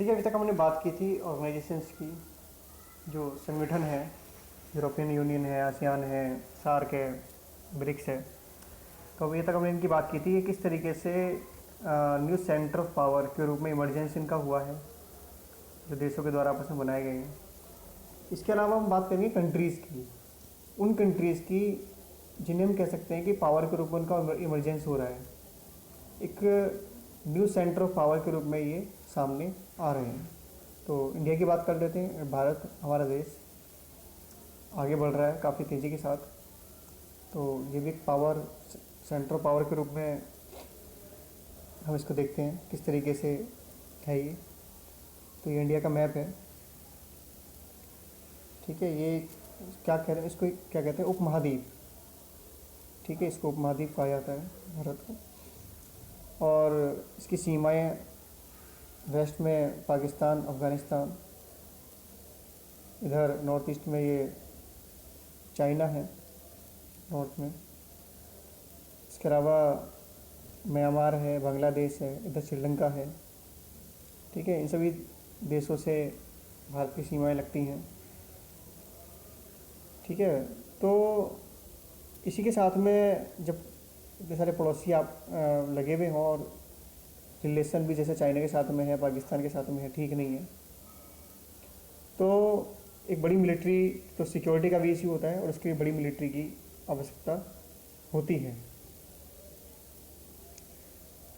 देखिए, अभी तक हमने बात की थी ऑर्गेनाइजेशंस की, जो संगठन है, यूरोपियन यूनियन है, आसियान है, सार्क है, ब्रिक्स है। तो अभी तक हमने इनकी बात की थी कि किस तरीके से न्यू सेंटर ऑफ पावर के रूप में इमरजेंस इनका हुआ है, जो देशों के द्वारा आपस में बनाए गए हैं। इसके अलावा हम बात करेंगे कंट्रीज़ की, उन कंट्रीज़ की जिन्हें हम कह सकते हैं कि पावर के रूप में उनका इमरजेंस हो रहा है। एक न्यू सेंटर ऑफ पावर के रूप में ये सामने आ रहे हैं। तो इंडिया की बात कर लेते हैं। भारत, हमारा देश आगे बढ़ रहा है काफ़ी तेज़ी के साथ। तो ये भी एक पावर, सेंटर ऑफ पावर के रूप में हम इसको देखते हैं किस तरीके से है ये। तो ये इंडिया का मैप है, ठीक है। ये क्या कह रहे हैं, इसको क्या कहते हैं, उपमहाद्वीप, ठीक है। इसको उपमहाद्वीप कहा जाता है भारत को। और इसकी सीमाएं वेस्ट में पाकिस्तान, अफ़गानिस्तान, इधर नॉर्थ ईस्ट में ये चाइना है, नॉर्थ में। इसके अलावा म्यांमार है, बांग्लादेश है, इधर श्रीलंका है, ठीक है। इन सभी देशों से भारत की सीमाएं लगती हैं, ठीक है। तो इसी के साथ में जब इतने सारे पड़ोसी आप लगे हुए हों और रिलेशन भी जैसे चाइना के साथ में है, पाकिस्तान के साथ में है, ठीक नहीं है, तो एक बड़ी मिलिट्री, तो सिक्योरिटी का भी इश्यू होता है और उसके लिए बड़ी मिलिट्री की आवश्यकता होती है,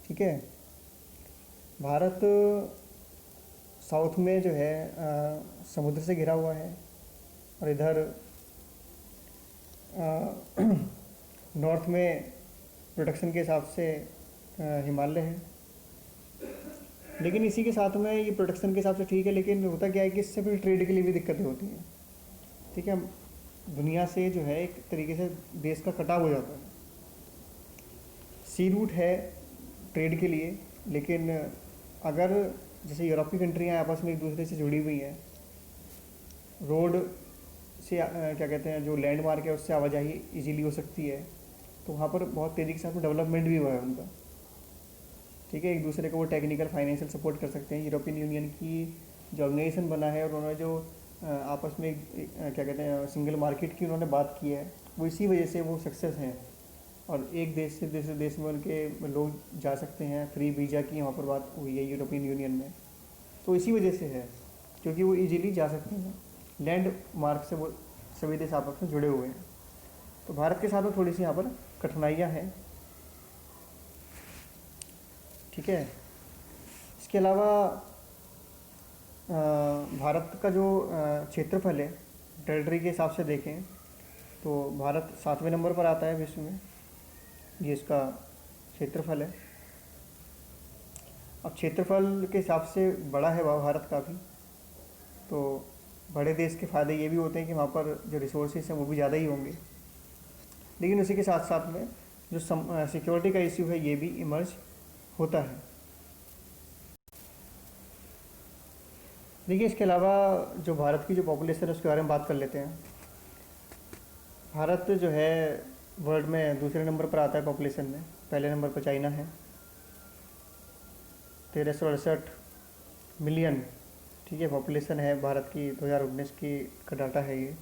ठीक है। भारत साउथ में जो है समुद्र से घिरा हुआ है, और इधर नॉर्थ में प्रोटेक्शन के हिसाब से हिमालय है। लेकिन इसी के साथ में ये प्रोटेक्शन के हिसाब से ठीक है, लेकिन होता क्या है कि इससे फिर ट्रेड के लिए भी दिक्कतें होती हैं, ठीक है। दुनिया से जो है एक तरीके से देश का कटाव हो जाता है। सी रूट है ट्रेड के लिए, लेकिन अगर जैसे यूरोपीय कंट्रियाँ आपस में एक दूसरे से जुड़ी हुई हैं, रोड से क्या कहते हैं, जो लैंडमार्क है उससे आवाजाही इजीली हो सकती है, तो वहाँ पर बहुत तेज़ी के साथ में डेवलपमेंट भी हुआ है उनका, ठीक है। एक दूसरे को वो टेक्निकल फाइनेंशियल सपोर्ट कर सकते हैं। यूरोपियन यूनियन की जो ऑर्गेनाइजेशन बना है और उन्होंने जो आपस में क्या कहते हैं सिंगल मार्केट की उन्होंने बात की है, वो इसी वजह से वो सक्सेस हैं। और एक देश से दूसरे देश में उनके लोग जा सकते हैं, फ्री वीज़ा की वहाँ पर बात हुई है यूरोपियन यूनियन में, तो इसी वजह से है, क्योंकि वो इजीली जा सकते हैं। लैंड मार्क से वो सभी देश आपस में जुड़े हुए हैं। तो भारत के साथ में थोड़ी सी यहाँ पर कठिनाइयाँ हैं, ठीक है। इसके अलावा भारत का जो क्षेत्रफल है, टेरिटरी के हिसाब से देखें तो भारत 7वें नंबर पर आता है विश्व में, ये इसका क्षेत्रफल है। अब क्षेत्रफल के हिसाब से बड़ा है वह भारत का भी, तो बड़े देश के फ़ायदे ये भी होते हैं कि वहाँ पर जो रिसोर्सेज हैं वो भी ज़्यादा ही होंगे। लेकिन उसी के साथ साथ में जो सिक्योरिटी का इश्यू है ये भी इमर्ज होता है। देखिए, इसके अलावा जो भारत की जो पॉपुलेशन है उसके बारे में बात कर लेते हैं। भारत जो है वर्ल्ड में दूसरे नंबर पर आता है पॉपुलेशन में, पहले नंबर पर चाइना है 1368 मिलियन, ठीक है, पॉपुलेशन है भारत की। 2019 की का डाटा है ये।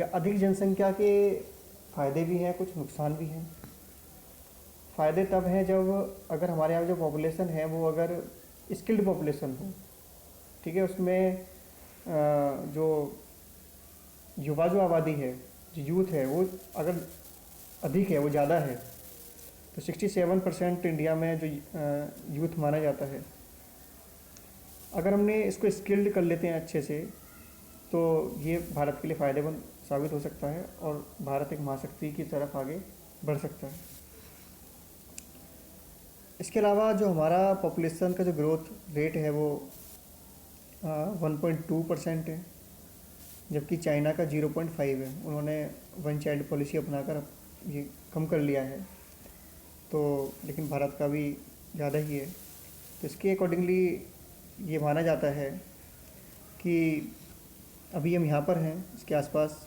अधिक जनसंख्या के फ़ायदे भी हैं, कुछ नुकसान भी हैं। फ़ायदे तब हैं जब अगर हमारे यहाँ जो पॉपुलेशन है वो अगर स्किल्ड पॉपुलेशन हो, ठीक है, उसमें जो युवा जो आबादी है, जो यूथ है, वो अगर अधिक है, वो ज़्यादा है, तो 67% इंडिया में जो यूथ माना जाता है, अगर हमने इसको स्किल्ड कर लेते हैं अच्छे से, तो ये भारत के लिए फ़ायदेमंद साबित हो सकता है और भारत एक महाशक्ति की तरफ आगे बढ़ सकता है। इसके अलावा जो हमारा पॉपुलेशन का जो ग्रोथ रेट है वो 1.2% है, जबकि चाइना का 0.5 है। उन्होंने वन चाइल्ड पॉलिसी अपनाकर ये कम कर लिया है, तो लेकिन भारत का भी ज़्यादा ही है। तो इसके अकॉर्डिंगली ये माना जाता है कि अभी हम यहाँ पर हैं, इसके आसपास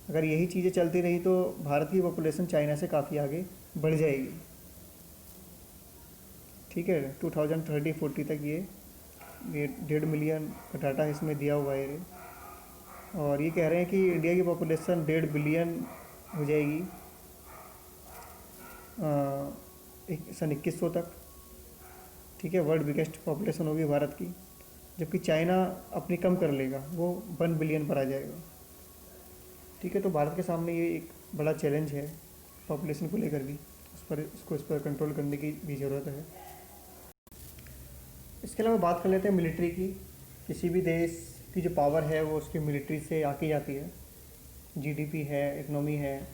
अगर यही चीज़ें चलती रही तो भारत की पॉपुलेशन चाइना से काफ़ी आगे बढ़ जाएगी, ठीक है, 2030-40 तक ये 1.5 मिलियन का डाटा इसमें दिया हुआ है ये। और ये कह रहे हैं कि इंडिया की पॉपुलेशन 1.5 बिलियन हो जाएगी सन 2100 तक। ठीक है, वर्ल्ड बिगेस्ट पॉपुलेशन होगी भारत की, जबकि चाइना अपनी कम कर लेगा, वो 1 बिलियन पर आ जाएगा। ठीक है, तो भारत के सामने ये एक बड़ा चैलेंज है पॉपुलेशन को लेकर भी, इस पर कंट्रोल करने की भी ज़रूरत है। इसके अलावा बात कर लेते हैं मिलिट्री की। किसी भी देश की जो पावर है वो उसकी मिलिट्री से आकी जाती है। जीडीपी है, इकनॉमी है,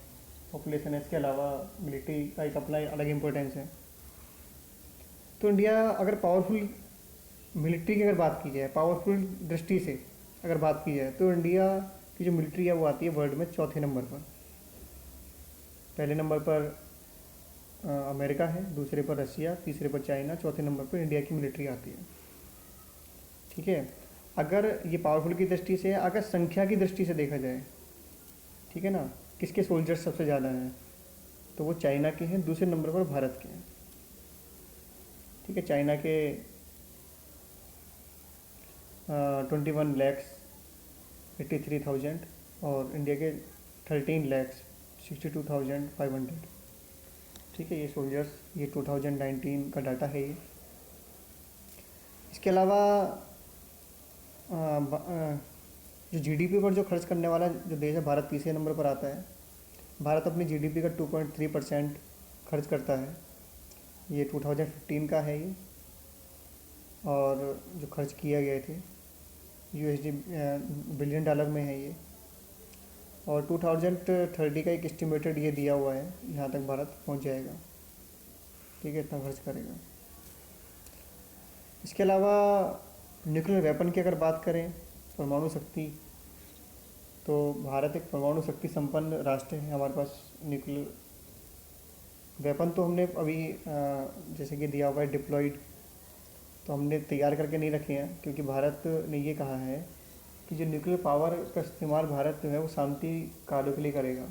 पॉपुलेशन है, इसके अलावा मिलिट्री का एक अपना अलग इम्पोर्टेंस है। तो इंडिया अगर पावरफुल मिलिट्री की अगर बात की जाए, पावरफुल दृष्टि से अगर बात की जाए, तो इंडिया की जो मिलिट्री है वो आती है वर्ल्ड में चौथे नंबर पर। पहले नंबर पर अमेरिका है, दूसरे पर रशिया, तीसरे पर चाइना, चौथे नंबर पर इंडिया की मिलिट्री आती है। ठीक है, अगर ये पावरफुल की दृष्टि से, अगर संख्या की दृष्टि से देखा जाए, ठीक है ना, किसके सोल्जर्स सबसे ज़्यादा हैं, तो वो चाइना के हैं, दूसरे नंबर पर भारत के हैं। ठीक है, चाइना के 21,83,000 और इंडिया के 13,62,500। ठीक है, ये सोल्जर्स, ये 2019 का डाटा है ये। इसके अलावा जो जीडीपी पर जो खर्च करने वाला जो देश है, भारत तीसरे नंबर पर आता है। भारत अपनी जीडीपी का 2.3% खर्च करता है। ये 2015 का है ये, और जो खर्च किया गए थे यूएसडी बिलियन डॉलर में है ये। और 2030 का एक एस्टिमेटेड ये दिया हुआ है, यहाँ तक भारत पहुँच जाएगा। ठीक है, इतना खर्च करेगा। इसके अलावा न्यूक्लियर वेपन की अगर बात करें, परमाणु शक्ति, तो भारत एक परमाणु शक्ति संपन्न राष्ट्र है। हमारे पास न्यूक्लियर वेपन तो हमने अभी जैसे कि दिया हुआ है डिप्लॉयड, तो हमने तैयार करके नहीं रखे हैं, क्योंकि भारत ने ये कहा है कि जो न्यूक्लियर पावर का इस्तेमाल भारत जो है वो शांति कार्यों के लिए करेगा।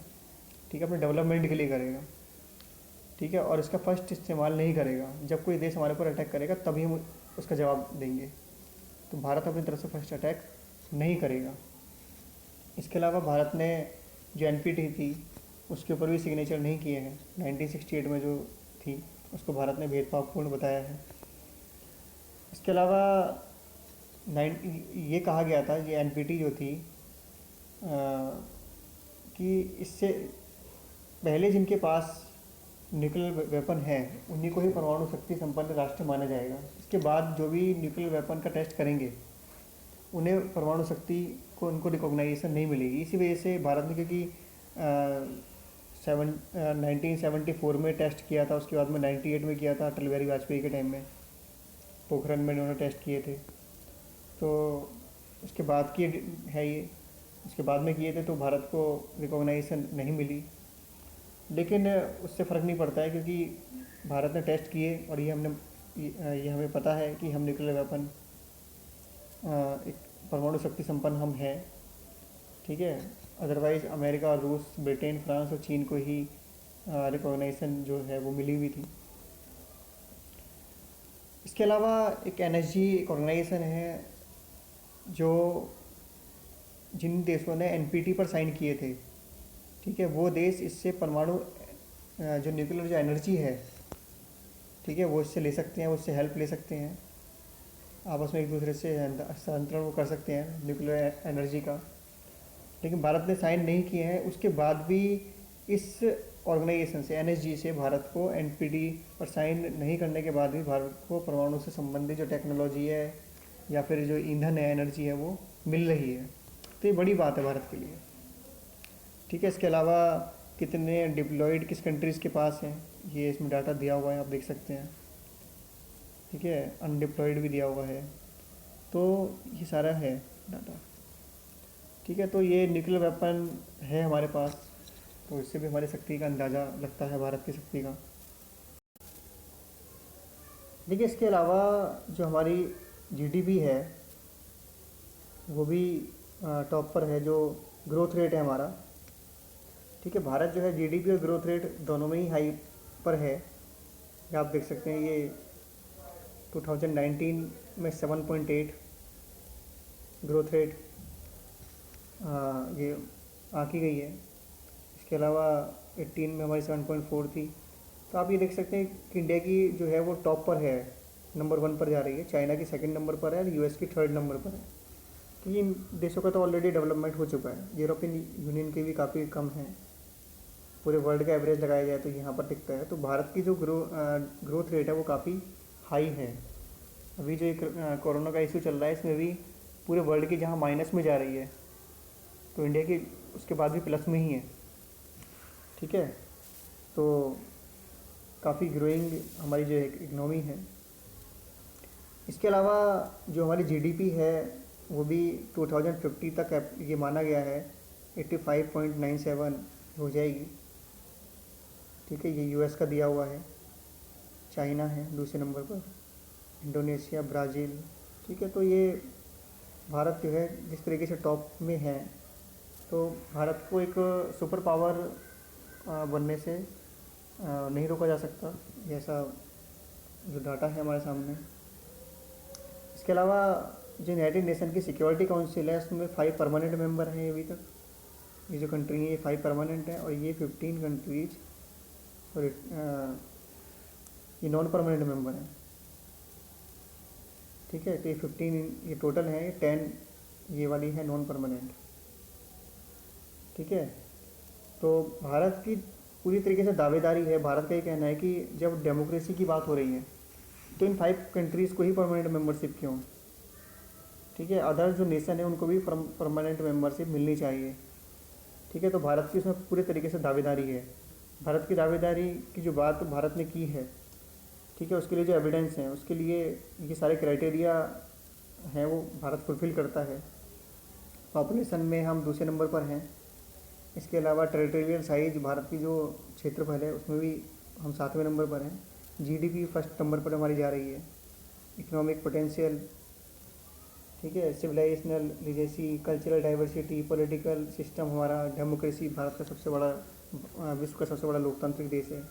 ठीक है, अपने डेवलपमेंट के लिए करेगा। ठीक है, और इसका फर्स्ट इस्तेमाल नहीं करेगा। जब कोई देश हमारे ऊपर अटैक करेगा तभी हम उसका जवाब देंगे। तो भारत अपनी तरफ से फर्स्ट अटैक नहीं करेगा। इसके अलावा भारत ने जो एनपीटी थी उसके ऊपर भी सिग्नेचर नहीं किए हैं। 1968 में जो थी उसको भारत ने भेदभावपूर्ण बताया है। इसके अलावा ये कहा गया था, ये एनपीटी जो थी कि इससे पहले जिनके पास न्यूक्लियर वेपन है उन्हीं को ही परमाणु शक्ति संपन्न राष्ट्र माना जाएगा। इसके बाद जो भी न्यूक्लियर वेपन का टेस्ट करेंगे उन्हें परमाणु शक्ति को उनको रिकॉग्नाइजेशन नहीं मिलेगी। इसी वजह से भारत ने, क्योंकि 1974 में टेस्ट किया था, उसके बाद में 98 में किया था अटल बिहारी वाजपेयी के टाइम में, पोखरण में उन्होंने टेस्ट किए थे, तो उसके बाद की है ये, उसके बाद में किए थे, तो भारत को रिकॉग्नाइजेशन नहीं मिली। लेकिन उससे फ़र्क नहीं पड़ता है, क्योंकि भारत ने टेस्ट किए और ये हमें पता है कि हम न्यूक्लियर वेपन एक परमाणु शक्ति संपन्न हम हैं। ठीक है, अदरवाइज़ अमेरिका और रूस, ब्रिटेन, फ्रांस और चीन को ही रिकॉग्नाइजेशन जो है वो मिली हुई थी। इसके अलावा एक एनएसजी एक ऑर्गेनाइजेशन है जिन देशों ने एनपीटी पर साइन किए थे। ठीक है, वो देश इससे परमाणु जो न्यूक्लियर जो एनर्जी है, ठीक है, वो इससे ले सकते हैं, उससे हेल्प ले सकते हैं, आपस में एक दूसरे से हस्तांतरण वो कर सकते हैं न्यूक्लियर एनर्जी का। लेकिन भारत ने साइन नहीं किए हैं। उसके बाद भी इस ऑर्गेनाइजेशन से, एनएसजी से, भारत को एनपीटी पर साइन नहीं करने के बाद भी भारत को परमाणु से संबंधित जो टेक्नोलॉजी है या फिर जो ईंधन है, एनर्जी है, वो मिल रही है। तो ये बड़ी बात है भारत के लिए। ठीक है, इसके अलावा कितने डिप्लॉयड किस कंट्रीज़ के पास हैं ये इसमें डाटा दिया हुआ है, आप देख सकते हैं। ठीक है, अनडिप्लॉयड भी दिया हुआ है, तो ये सारा है डाटा। ठीक है, तो ये न्यूक्लियर वेपन है हमारे पास, तो इससे भी हमारी शक्ति का अंदाज़ा लगता है, भारत की शक्ति का। देखिए, इसके अलावा जो हमारी जीडीपी है वो भी टॉप पर है, जो ग्रोथ रेट है हमारा। ठीक है, भारत जो है जीडीपी और ग्रोथ रेट दोनों में ही हाई पर है। आप देख सकते हैं, ये 2019 में 7.8 ग्रोथ रेट ये आंकी गई है। इसके अलावा 18 में हमारी 7.4 थी। तो आप ये देख सकते हैं कि इंडिया की जो है वो टॉप पर है, नंबर 1 पर जा रही है, चाइना की सेकंड नंबर पर है और यूएस की थर्ड नंबर पर है। तो ये देशों का तो ऑलरेडी डेवलपमेंट हो चुका है। यूरोपियन यूनियन के भी काफ़ी कम है, पूरे वर्ल्ड का एवरेज लगाया जाए तो यहाँ पर टिकता है। तो भारत की जो ग्रोथ रेट है वो काफ़ी हाई है। अभी जो एक कोरोना का इशू चल रहा है इसमें भी पूरे वर्ल्ड की जहाँ माइनस में जा रही है, तो इंडिया की उसके बाद भी प्लस में ही है। ठीक है, तो काफ़ी ग्रोइंग हमारी जो इकनॉमी है। इसके अलावा जो हमारी जीडीपी है वो भी 2050 तक ये माना गया है 85.97 हो जाएगी। ठीक है, ये यूएस का दिया हुआ है, चाइना है दूसरे नंबर पर, इंडोनेशिया, ब्राज़ील। ठीक है, तो ये भारत जो है जिस तरीके से टॉप में है, तो भारत को एक सुपर पावर बनने से नहीं रोका जा सकता, ऐसा जो डाटा है हमारे सामने। इसके अलावा जो यूनाइटेड नेशन की सिक्योरिटी काउंसिल है उसमें 5 परमानेंट मेंबर हैं अभी तक। ये जो कंट्री है ये 5 परमानेंट है और ये 15 कंट्रीज सॉरी ये नॉन परमानेंट मेंबर हैं। ठीक है, तो ये 15 ये टोटल है, ये 10 ये वाली है नॉन परमानेंट। ठीक है, तो भारत की पूरी तरीके से दावेदारी है, भारत का ये कहना है कि जब डेमोक्रेसी की बात हो रही है तो इन 5 कंट्रीज़ को ही परमानेंट मेंबरशिप क्यों। ठीक है, अदर जो नेशन है उनको भी परमानेंट मेंबरशिप मिलनी चाहिए। ठीक है, तो भारत की उसमें पूरी तरीके से दावेदारी है। भारत की दावेदारी की जो बात भारत ने की है, ठीक है, उसके लिए जो एविडेंस हैं उसके लिए ये सारे क्राइटेरिया हैं वो भारत फुलफ़िल करता है। पॉपुलेशन में हम दूसरे नंबर पर हैं। इसके अलावा टेरिटोरियल साइज भारत की जो क्षेत्रफल है उसमें भी हम 7वें नंबर पर हैं। जीडीपी फर्स्ट नंबर पर हमारी जा रही है। इकोनॉमिक पोटेंशियल, ठीक है, civilisational legacy, cultural diversity, political system, हमारा डेमोक्रेसी, भारत का सबसे बड़ा विश्व का सबसे बड़ा लोकतांत्रिक देश है।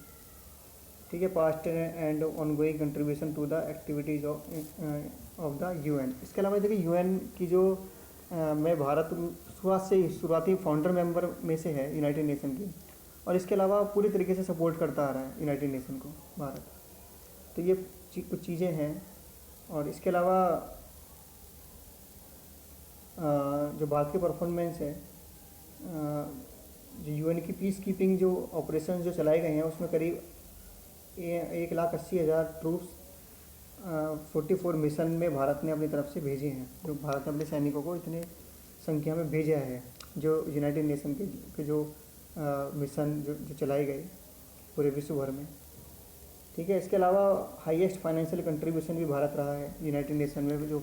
ठीक है, past and ongoing contribution to the activities of the UN. इसके अलावा देखिए यूएन की जो मैं भारत शुरुआती फाउंडर मेंबर में से है यूनाइटेड नेशन की, और इसके अलावा पूरी तरीके से सपोर्ट करता आ रहा है यूनाइटेड नेशन को भारत। तो ये कुछ चीज़ें हैं। और इसके अलावा जो भारत की परफॉर्मेंस है, जो यूएन की पीस कीपिंग जो ऑपरेशन जो चलाए गए हैं उसमें करीब 1,80,000 ट्रूप्स 44 मिशन में भारत ने अपनी तरफ से भेजे हैं। जो भारत ने अपने सैनिकों को इतने संख्या में भेजा है, जो यूनाइटेड नेशन के जो मिशन जो चलाए गए पूरे विश्व भर में। ठीक है, इसके अलावा हाईएस्ट फाइनेंशियल कंट्रीब्यूशन भी भारत रहा है यूनाइटेड नेशन में। जो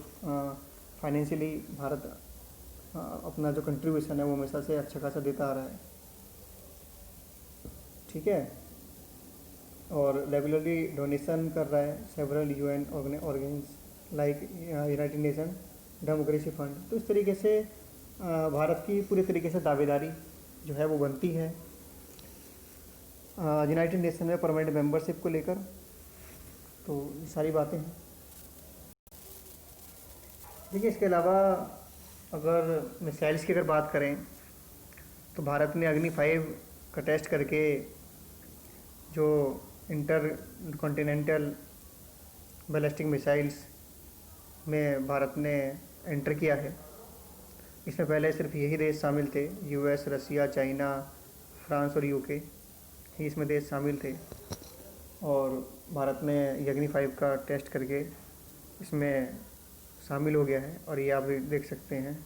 फाइनेंशियली भारत अपना जो कंट्रीब्यूशन है वो हमेशा से अच्छा खासा देता आ रहा है। ठीक है, और रेगुलरली डोनेशन कर रहा है several UN organs like United nation democracy fund. तो इस तरीके से भारत की पूरी तरीके से दावेदारी जो है वो बनती है यूनाइटेड नेशन में परमानेंट मेंबरशिप को लेकर। तो ये सारी बातें हैं। देखिए, इसके अलावा अगर मिसाइल्स की अगर बात करें तो भारत ने अग्नि 5 का टेस्ट करके जो इंटर कॉन्टिनेंटल बैलिस्टिक मिसाइल्स में भारत ने एंटर किया है। इसमें पहले सिर्फ यही देश शामिल थे, यूएस, रसिया, चाइना, फ्रांस और यूके ही इसमें देश शामिल थे। और भारत ने अग्नि 5 का टेस्ट करके इसमें शामिल हो गया है। और ये आप देख सकते हैं,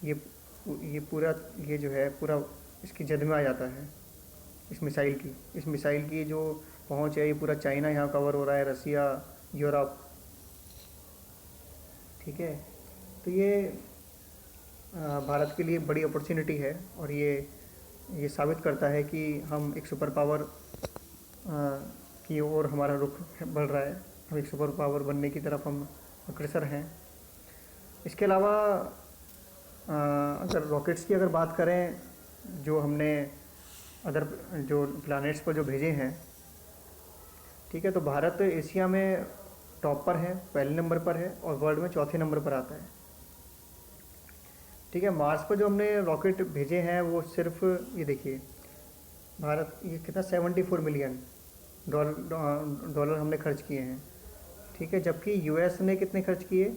ये पूरा ये जो है पूरा इसकी जद में आ जाता है इस मिसाइल की जो पहुंच है, ये पूरा चाइना यहाँ कवर हो रहा है, रसिया, यूरोप। ठीक है, तो ये भारत के लिए बड़ी अपॉर्चुनिटी है और ये साबित करता है कि हम एक सुपर पावर की ओर हमारा रुख बढ़ रहा है। हम एक सुपर पावर बनने की तरफ हम अग्रसर हैं। इसके अलावा अगर रॉकेट्स की अगर बात करें, जो हमने अदर जो प्लैनेट्स पर जो भेजे हैं, ठीक है, तो भारत एशिया में टॉप पर है, पहले नंबर पर है और वर्ल्ड में चौथे नंबर पर आता है। ठीक है, मार्स पर जो हमने रॉकेट भेजे हैं वो सिर्फ ये देखिए, भारत ये कितना 74 मिलियन डॉलर हमने खर्च किए हैं। ठीक है, जबकि यूएस ने कितने खर्च किए,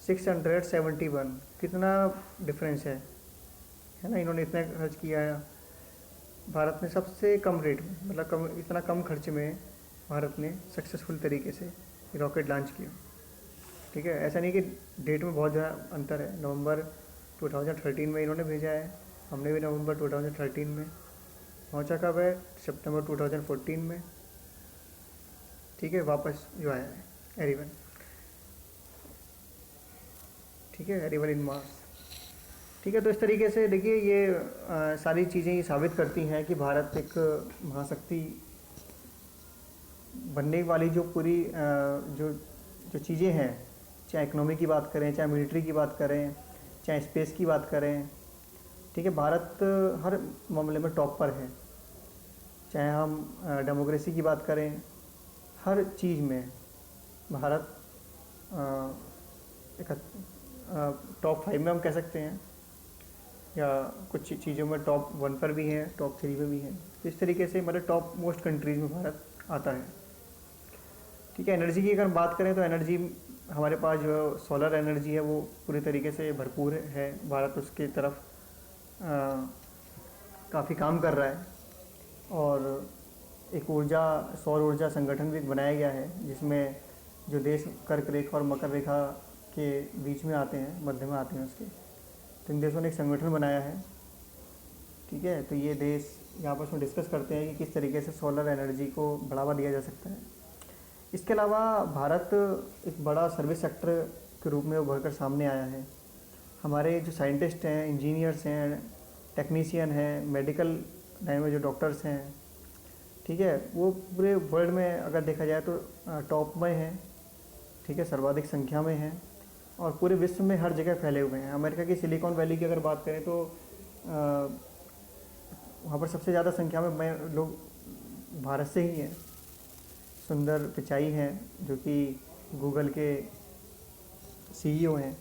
671। कितना डिफरेंस है ना, इन्होंने इतना खर्च किया है। भारत ने सबसे कम रेट में, मतलब कम, इतना कम खर्च में भारत ने सक्सेसफुल तरीके से रॉकेट लॉन्च किया। ठीक है, ऐसा नहीं कि डेट में बहुत ज़्यादा अंतर है। नवंबर 2013 में इन्होंने भेजा है, हमने भी नवंबर 2013 में। पहुंचा कब है, सितंबर 2014 में। ठीक है, वापस जो आया है एरिवन। ठीक है, एरिवन इन मार्स। ठीक है, तो इस तरीके से देखिए ये सारी चीज़ें ये साबित करती हैं कि भारत एक महाशक्ति बनने वाली जो पूरी जो जो चीज़ें हैं, चाहे इकोनॉमी की बात करें, चाहे मिलिट्री की बात करें, चाहे स्पेस की बात करें। ठीक है, भारत हर मामले में टॉप पर है। चाहे हम डेमोक्रेसी की बात करें, हर चीज़ में भारत एक टॉप 5 में हम कह सकते हैं, या कुछ चीज़ों में टॉप 1 पर भी है, टॉप 3 में भी है। तो इस तरीके से मतलब टॉप मोस्ट कंट्रीज़ में भारत आता है। ठीक है, एनर्जी की अगर बात करें तो एनर्जी हमारे पास जो सोलर एनर्जी है वो पूरी तरीके से भरपूर है। भारत उसकी तरफ काफ़ी काम कर रहा है, और एक सौर ऊर्जा संगठन भी बनाया गया है, जिसमें जो देश कर्क रेखा और मकर रेखा के बीच में आते हैं, मध्य में आते हैं उसके, तो इन देशों ने एक संगठन बनाया है। ठीक है, तो ये देश यहाँ पर उसमें डिस्कस करते हैं कि किस तरीके से सोलर एनर्जी को बढ़ावा दिया जा सकता है। इसके अलावा भारत एक बड़ा सर्विस सेक्टर के रूप में उभर कर सामने आया है। हमारे जो साइंटिस्ट हैं, इंजीनियर्स हैं, टेक्नीशियन हैं, मेडिकल लाइन में जो डॉक्टर्स हैं, ठीक है, वो पूरे वर्ल्ड में अगर देखा जाए तो टॉप में हैं। ठीक है, सर्वाधिक संख्या में हैं और पूरे विश्व में हर जगह फैले हुए हैं। अमेरिका की सिलिकॉन वैली की अगर बात करें तो वहाँ पर सबसे ज़्यादा संख्या में लोग भारत से ही हैं। सुंदर पिचाई हैं जो कि गूगल के सीईओ हैं।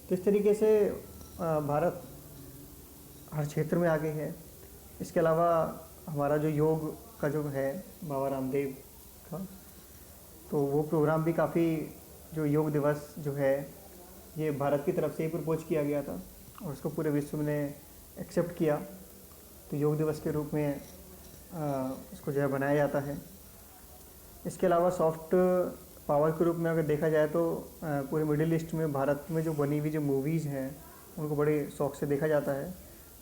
तो इस तरीके से भारत हर क्षेत्र में आगे है। इसके अलावा हमारा जो योग का जो है बाबा रामदेव का, तो वो प्रोग्राम भी काफ़ी, जो योग दिवस जो है ये भारत की तरफ से ही प्रपोज किया गया था और उसको पूरे विश्व ने एक्सेप्ट किया। तो योग दिवस के रूप में उसको जो है बनाया जाता है। इसके अलावा सॉफ्ट पावर के रूप में अगर देखा जाए तो पूरे मिडिल ईस्ट में भारत में जो बनी हुई जो मूवीज़ हैं उनको बड़े शौक़ से देखा जाता है।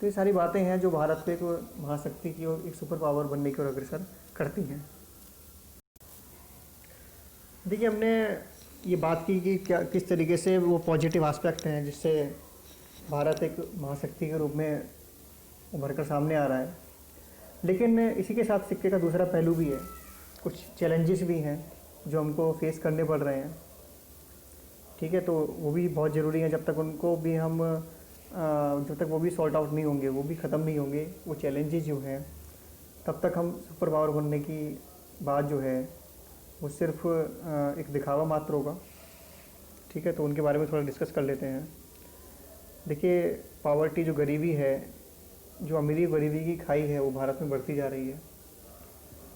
तो ये सारी बातें हैं जो भारत को एक महाशक्ति की और एक सुपर पावर बनने की ओर अग्रसर करती हैं। देखिए, हमने ये बात की कि क्या किस तरीके से वो पॉजिटिव एस्पेक्ट हैं जिससे भारत एक महाशक्ति के रूप में उभर कर सामने आ रहा है। लेकिन इसी के साथ सिक्के का दूसरा पहलू भी है, कुछ चैलेंजेस भी हैं जो हमको फेस करने पड़ रहे हैं। ठीक है, तो वो भी बहुत ज़रूरी है। जब तक उनको भी हम जब तक वो भी सॉर्ट आउट नहीं होंगे, वो भी ख़त्म नहीं होंगे, वो चैलेंजेस जो हैं, तब तक हम सुपर पावर बनने की बात जो है वो सिर्फ एक दिखावा मात्र होगा। ठीक है, तो उनके बारे में थोड़ा डिस्कस कर लेते हैं। देखिए, पावर्टी जो गरीबी है, जो अमीरी गरीबी की खाई है, वो भारत में बढ़ती जा रही है।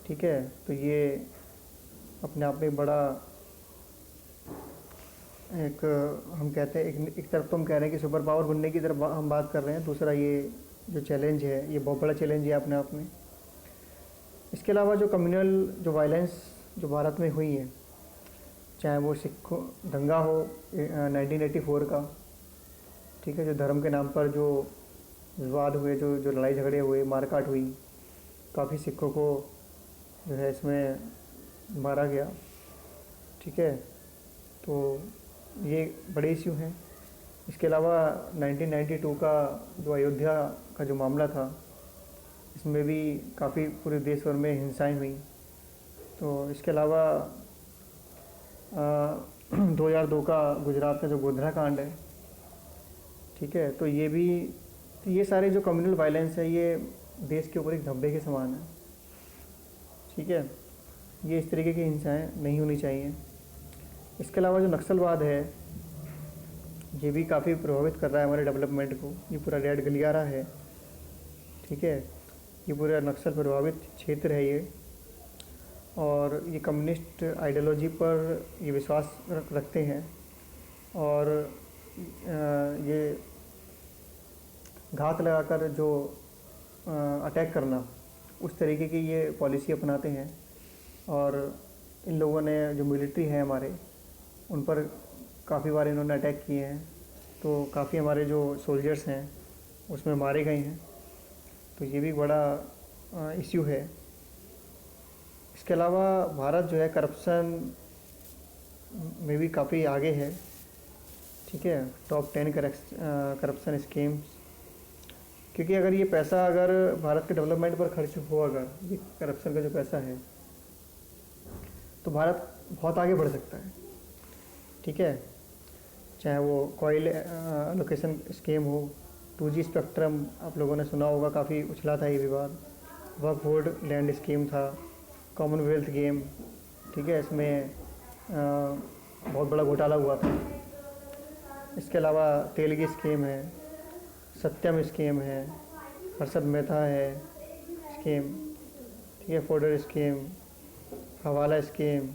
ठीक है, तो ये अपने आप में बड़ा एक हम कहते हैं, एक तरफ तो हम कह रहे हैं कि सुपर पावर बनने की तरफ हम बात कर रहे हैं, दूसरा ये जो चैलेंज है ये बहुत बड़ा चैलेंज है अपने आप में। इसके अलावा जो कम्युनल जो वायलेंस जो भारत में हुई है, चाहे वो सिख दंगा हो 1984 का, ठीक है, जो धर्म के नाम पर जो विवाद हुए, जो लड़ाई झगड़े हुए, मारकाट हुई, काफ़ी सिखों को जो है इसमें मारा गया। ठीक है, तो ये बड़े इश्यू हैं। इसके अलावा 1992 का जो अयोध्या का जो मामला था, इसमें भी काफ़ी पूरे देश भर में हिंसाएं हुई। तो इसके अलावा 2002 का गुजरात का जो गोधरा कांड है, ठीक है, तो ये भी, तो ये सारे जो कम्युनल वायलेंस है ये देश के ऊपर एक धब्बे के समान है। ठीक है, ये इस तरीके की हिंसाएं नहीं होनी चाहिए। इसके अलावा जो नक्सलवाद है ये भी काफ़ी प्रभावित कर रहा है हमारे डेवलपमेंट को। ये पूरा रेड गलियारा है, ठीक है, ये पूरा नक्सल प्रभावित क्षेत्र है ये, और ये कम्युनिस्ट आइडियोलॉजी पर ये विश्वास रखते हैं, और ये घात लगाकर जो अटैक करना उस तरीके की ये पॉलिसी अपनाते हैं। और इन लोगों ने जो मिलिट्री है हमारे उन पर काफ़ी बार इन्होंने अटैक किए हैं, तो काफ़ी हमारे जो सोल्जर्स हैं उसमें मारे गए हैं, तो ये भी बड़ा इश्यू है। इसके अलावा भारत जो है करप्शन में भी काफ़ी आगे है, ठीक है, टॉप 10 करप्शन स्कीम्स, क्योंकि अगर ये पैसा अगर भारत के डेवलपमेंट पर खर्च हो, अगर ये करप्शन का जो पैसा है, तो भारत बहुत आगे बढ़ सकता है, ठीक है। चाहे वो कॉइल एलोकेशन स्कीम हो, 2G स्पेक्ट्रम आप लोगों ने सुना होगा, काफ़ी उछला था ये विवाद, वक्फ बोर्ड लैंड स्कीम था, कॉमनवेल्थ गेम, ठीक है, इसमें बहुत बड़ा घोटाला हुआ था। इसके अलावा तेल की स्कीम है, सत्यम स्कीम है, हर्षद मेहता है स्कीम, ठीक है, फोर्डर स्कीम, हवाला स्कीम,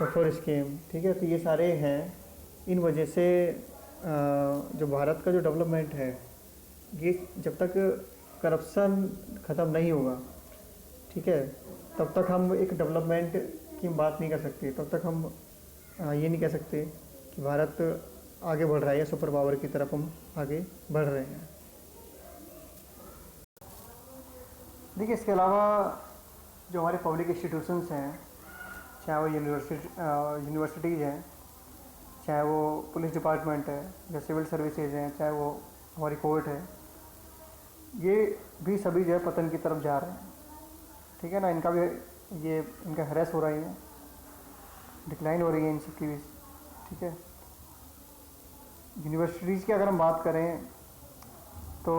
बफर स्कीम, ठीक है। तो ये सारे हैं, इन वजह से जो भारत का जो डेवलपमेंट है, ये जब तक करप्शन ख़त्म नहीं होगा, ठीक है, तब तक हम एक डेवलपमेंट की बात नहीं कर सकते, तब तक हम ये नहीं कह सकते कि भारत आगे बढ़ रहा है या सुपर पावर की तरफ हम आगे बढ़ रहे हैं। देखिए, इसके अलावा जो हमारे पब्लिक इंस्टीट्यूशंस हैं, चाहे वो यूनिवर्सिटीज़ हैं, चाहे वो पुलिस डिपार्टमेंट है या सिविल सर्विसेज हैं, चाहे वो हमारी कोर्ट है, ये भी सभी जो है पतन की तरफ जा रहे हैं, ठीक है ना। इनका भी इनका हरेस हो रही है, डिक्लाइन हो रही है इन सब की, ठीक है। यूनिवर्सिटीज़ की अगर हम बात करें तो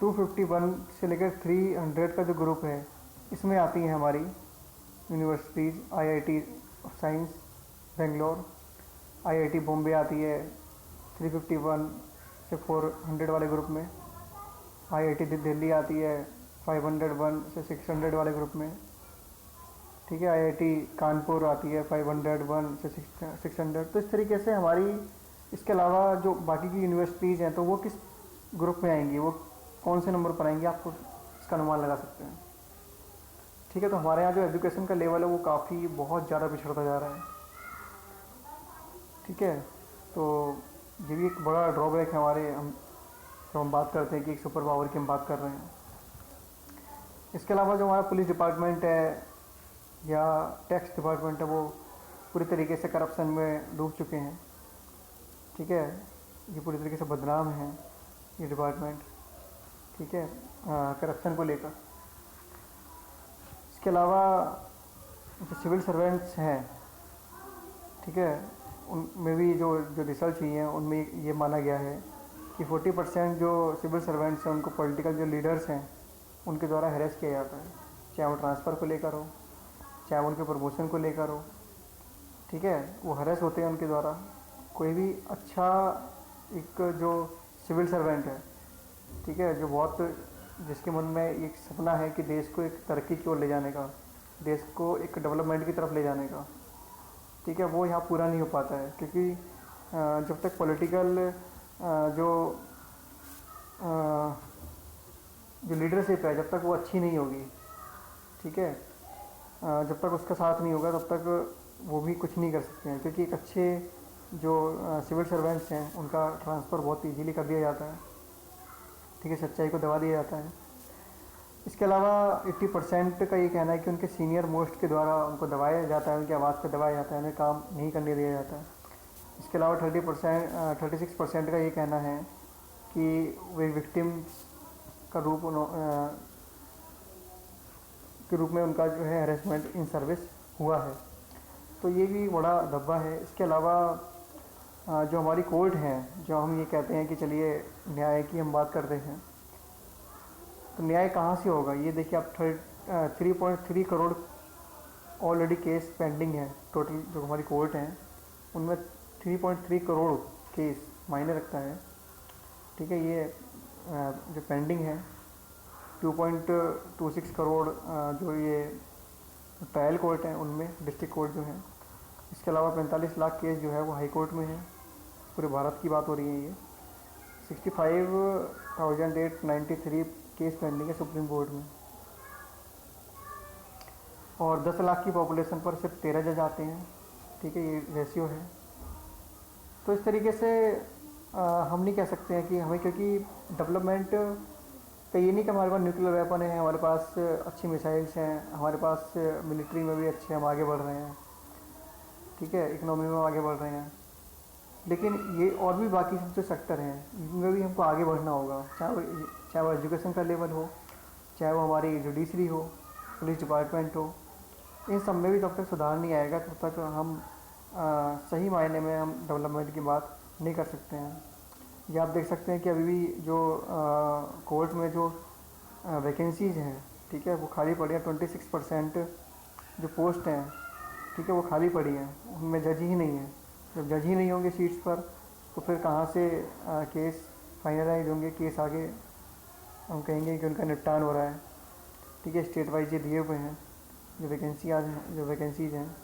251 से लेकर 300 का जो ग्रुप है, इसमें आती हैं हमारी universities. IIT science Bangalore, IIT Bombay आती है 351 से 400 वाले ग्रुप में, IIT दिल्ली आती है 501 से 600 वाले ग्रुप में, ठीक है। IIT कानपुर आती है 501 से 600। तो इस तरीके से हमारी, इसके अलावा जो बाकी की यूनिवर्सिटीज़ हैं, तो वो किस ग्रुप में आएंगी, वो कौन से नंबर पर आएंगी, आपको इसका अनुमान लगा सकते हैं, ठीक है। तो हमारे यहाँ जो एजुकेशन का लेवल है वो काफ़ी बहुत ज़्यादा पिछड़ता जा रहा है, ठीक है। तो ये भी एक बड़ा ड्रॉबैक है हमारे, हम बात करते हैं कि एक सुपर पावर की हम बात कर रहे हैं। इसके अलावा जो हमारा पुलिस डिपार्टमेंट है या टैक्स डिपार्टमेंट है, वो पूरी तरीके से करप्शन में डूब चुके हैं, ठीक है। ये पूरी तरीके से बदनाम है ये डिपार्टमेंट, ठीक है, करप्शन को लेकर। इसके अलावा जो सिविल सर्वेंट्स हैं, ठीक है, उनमें भी जो रिसर्च हुई है उनमें ये माना गया है कि 40% जो सिविल सर्वेंट्स हैं उनको पॉलिटिकल जो लीडर्स हैं उनके द्वारा हैरेस किया जाता है, चाहे वो ट्रांसफ़र को लेकर हो, चाहे वो उनके प्रमोशन को लेकर हो, ठीक है, वो हैरेस होते हैं उनके द्वारा। कोई भी अच्छा एक जो सिविल सर्वेंट है, ठीक है, जो बहुत, जिसके मन में एक सपना है कि देश को एक तरक्की की ओर ले जाने का, देश को एक डेवलपमेंट की तरफ ले जाने का, ठीक है, वो यहाँ पूरा नहीं हो पाता है, क्योंकि जब तक पॉलिटिकल जो लीडरशिप है, जब तक वो अच्छी नहीं होगी, ठीक है, जब तक उसका साथ नहीं होगा तब तक वो भी कुछ नहीं कर सकते हैं, क्योंकि एक अच्छे जो सिविल सर्वेंट्स हैं उनका ट्रांसफ़र बहुत इजीली कर दिया जाता है, ठीक है, सच्चाई को दबा दिया जाता है। इसके अलावा 80% का ये कहना है कि उनके सीनियर मोस्ट के द्वारा उनको दबाया जाता है, उनकी आवाज़ पर दबाया जाता है, उन्हें काम नहीं करने दिया जाता है। इसके अलावा 36% का ये कहना है कि वे विक्टिम का रूप में उनका जो है हैरेसमेंट इन सर्विस हुआ है, तो ये भी बड़ा धब्बा है। इसके अलावा जो हमारी कोर्ट हैं, जो हम ये कहते हैं कि चलिए न्याय की हम बात करते हैं, तो न्याय कहाँ से होगा, ये देखिए आप 3.3 करोड़ ऑलरेडी केस पेंडिंग है। टोटल जो हमारी कोर्ट हैं उनमें 3.3 करोड़ केस मायने रखता है। ठीक है, ये जो पेंडिंग है 2.26 करोड़ जो ये ट्रायल कोर्ट हैं उनमें, डिस्ट्रिक्ट कोर्ट जो हैं। इसके अलावा 45 लाख केस जो है वो हाई कोर्ट में है। पूरे भारत की बात हो रही है। ये 65,893 केस पेंडिंग है सुप्रीम कोर्ट में। और 10 लाख की पॉपुलेशन पर सिर्फ 13 जज आते हैं। ठीक है, ये रेशियो है। तो इस तरीके से हम नहीं कह सकते हैं कि हमें, क्योंकि डेवलपमेंट तो ये नहीं कि हमारे पास न्यूक्लियर वेपन है, हमारे पास अच्छी मिसाइल्स हैं, हमारे पास मिलिट्री में भी अच्छे हम आगे बढ़ रहे हैं। ठीक है, इकोनॉमी में आगे बढ़ रहे हैं, लेकिन ये और भी बाकी सब जो सेक्टर हैं इनमें भी हमको आगे बढ़ना होगा। चाहे वो एजुकेशन का लेवल हो, चाहे वो हमारी जुडिशरी हो, पुलिस डिपार्टमेंट हो, इन सब में भी तब तक सुधार नहीं आएगा तब तक हम सही मायने में हम डेवलपमेंट की बात नहीं कर सकते हैं। ये आप देख सकते हैं कि अभी भी जो कोर्ट में जो वैकेंसीज़ हैं, ठीक है, वो खाली पड़ी हैं। 26% जो पोस्ट हैं, ठीक है, वो खाली पड़ी हैं, उनमें जज ही नहीं है। जब जज ही नहीं होंगे सीट्स पर तो फिर कहाँ से केस फाइनलाइज होंगे, केस आगे हम कहेंगे कि उनका निपटान हो रहा है। ठीक है, स्टेट वाइज ये दिए हुए हैं जो वैकेंसीज़ हैं।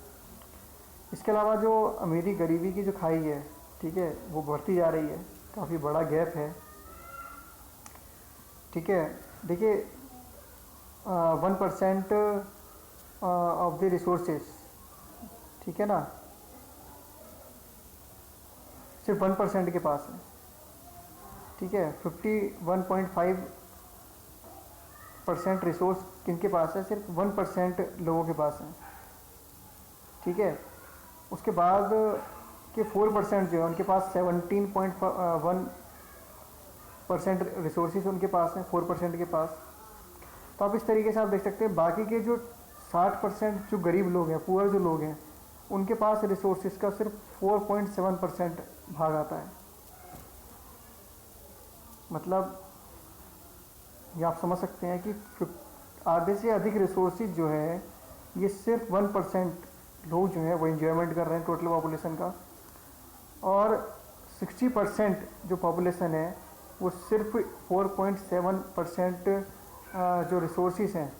इसके अलावा जो अमीरी गरीबी की जो खाई है, ठीक है, वो बढ़ती जा रही है, काफ़ी बड़ा गैप है। ठीक है, देखिए 1% ऑफ द रिसोर्सेज, ठीक है ना, सिर्फ 1% के पास है। ठीक है, 51.5% रिसोर्स किनके पास है? सिर्फ 1% लोगों के पास है। ठीक है, उसके बाद के 4% जो है उनके पास 17.1% रिसोर्सेज उनके पास हैं, 4% के पास। तो आप इस तरीके से आप देख सकते हैं बाकी के जो 60% जो गरीब लोग हैं, पुअर जो लोग हैं, उनके पास रिसोर्सेज का सिर्फ 4.7% भाग आता है। मतलब ये आप समझ सकते हैं कि आधे से अधिक रिसोर्सेज जो है ये सिर्फ 1% लोग जो है वो इंजॉयमेंट कर रहे हैं टोटल पॉपुलेशन का, और 60% जो पॉपुलेशन है वो सिर्फ 4.7% जो रिसोर्सेज हैं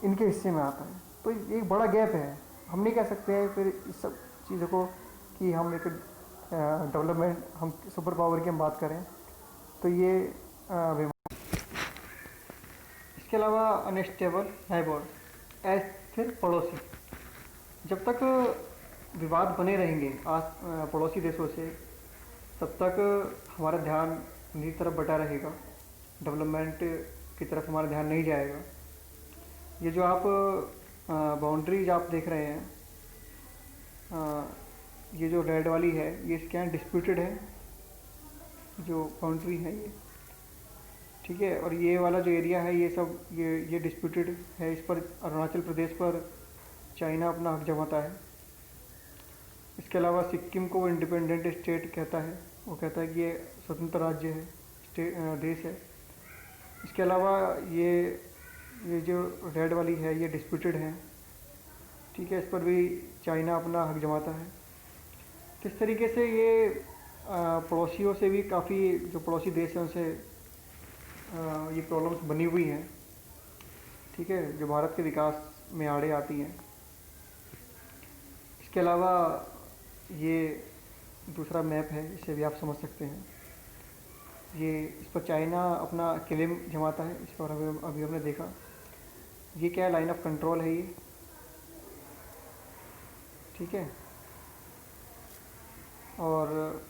इनके हिस्से में आता है। तो एक बड़ा गैप है। हम नहीं कह सकते हैं फिर इस सब चीज़ों को कि हम एक डेवलपमेंट, हम सुपर पावर की हम बात करें तो ये इसके अलावा अनस्टेबल नेबर, अस्थिर पड़ोसी। जब तक विवाद बने रहेंगे पड़ोसी देशों से, तब तक हमारा ध्यान उनकी तरफ बटा रहेगा, डेवलपमेंट की तरफ हमारा ध्यान नहीं जाएगा। ये जो आप बाउंड्रीज आप देख रहे हैं, ये जो रेड वाली है ये क्या डिस्प्यूटेड है जो बाउंड्री है ये। ठीक है, और ये वाला जो एरिया है ये सब ये डिस्प्यूटेड है। इस पर अरुणाचल प्रदेश पर चाइना अपना हक जमाता है। इसके अलावा सिक्किम को वो इंडिपेंडेंट स्टेट कहता है, वो कहता है कि ये स्वतंत्र राज्य है, देश है। इसके अलावा ये जो रेड वाली है ये डिस्प्यूटेड है। ठीक है, इस पर भी चाइना अपना हक जमाता है। तो इस तरीके से ये पड़ोसियों से भी काफ़ी, जो पड़ोसी देश हैं उनसे ये प्रॉब्लम्स बनी हुई हैं। ठीक है, जो भारत के विकास में आड़े आती हैं। इसके अलावा ये दूसरा मैप है, इसे भी आप समझ सकते हैं। ये इस पर चाइना अपना क्लेम जमाता है, इस पर अभी हमने देखा। ये क्या लाइन ऑफ कंट्रोल है ये। ठीक है, और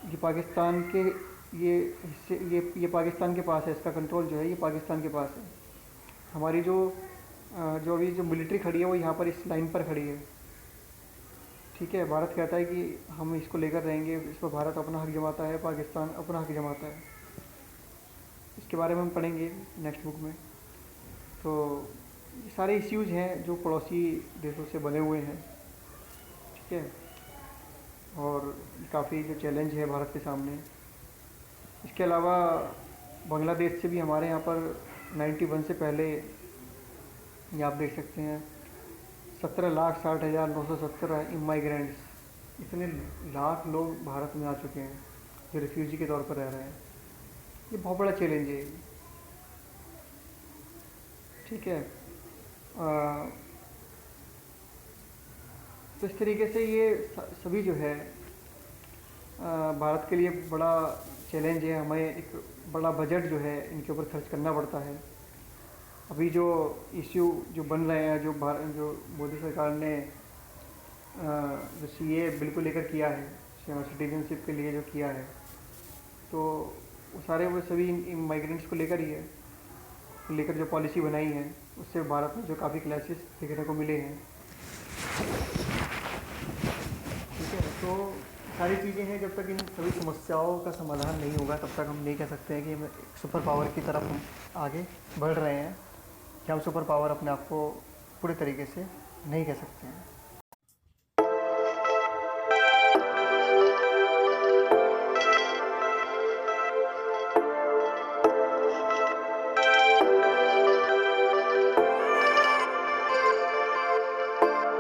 ये पाकिस्तान के ये हिस्से, ये पाकिस्तान के पास है, इसका कंट्रोल जो है ये पाकिस्तान के पास है। हमारी जो अभी जो मिलिट्री खड़ी है वो यहाँ पर इस लाइन पर खड़ी है। ठीक है, भारत कहता है कि हम इसको लेकर रहेंगे, इस पर भारत अपना हक जमाता है, पाकिस्तान अपना हक जमाता है। इसके बारे में हम पढ़ेंगे नेक्स्ट बुक में। तो ये सारे इश्यूज हैं जो पड़ोसी देशों से बने हुए हैं। ठीक है, और काफ़ी जो चैलेंज है भारत के सामने। इसके अलावा बांग्लादेश से भी हमारे यहाँ पर 91 से पहले ये आप देख सकते हैं 17,60,917 इमाइग्रेंट्स, इतने लाख लोग भारत में आ चुके हैं जो रिफ्यूजी के तौर पर रह रहे हैं। ये बहुत बड़ा चैलेंज है। ठीक है, तो इस तरीके से ये सभी जो है भारत के लिए बड़ा चैलेंज है। हमें एक बड़ा बजट जो है इनके ऊपर खर्च करना पड़ता है। अभी जो इश्यू जो बन रहे हैं, जो मोदी सरकार ने जो सीए बिल को लेकर किया है, सिटीजनशिप के लिए जो किया है, तो वो सारे वो सभी माइग्रेंट्स को लेकर ही है, लेकर जो पॉलिसी बनाई है उससे भारत में जो काफ़ी क्लैशेस देखने को मिले हैं। ठीक है, तो सारी चीज़ें हैं, जब तक इन सभी समस्याओं का समाधान नहीं होगा तब तक हम नहीं कह सकते हैं कि हम एक सुपर पावर की तरफ हम आगे बढ़ रहे हैं, कि हम सुपर पावर अपने आप को पूरे तरीके से नहीं कह सकते हैं।